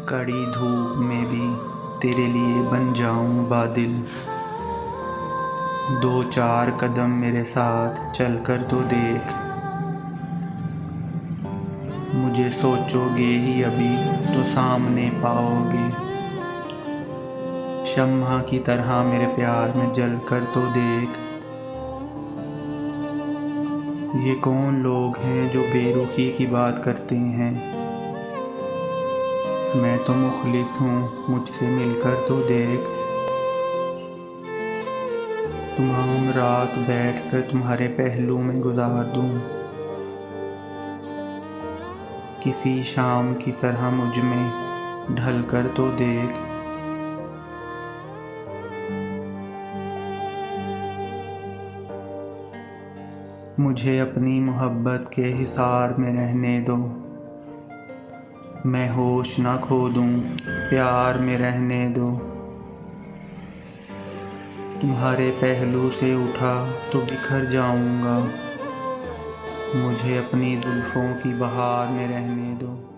कड़ी धूप में भी तेरे लिए बन जाऊं बादल। 2-4 कदम मेरे साथ चल कर तो देख। मुझे सोचोगे ही अभी तो सामने पाओगे। शम्मा की तरह मेरे प्यार में जल कर तो देख। ये कौन लोग हैं जो बेरुखी की बात करते हैं। मैं तो मुखलिस हूँ, मुझसे मिलकर तो देख। तमाम रात बैठकर तुम्हारे पहलू में गुजार दूँ। किसी शाम की तरह मुझ में ढल कर तो देख। मुझे अपनी मोहब्बत के हिसार में रहने दो। मैं होश ना खो दूँ, प्यार में रहने दो। तुम्हारे पहलू से उठा तो बिखर जाऊँगा। मुझे अपनी जुल्फ़ों की बहार में रहने दो।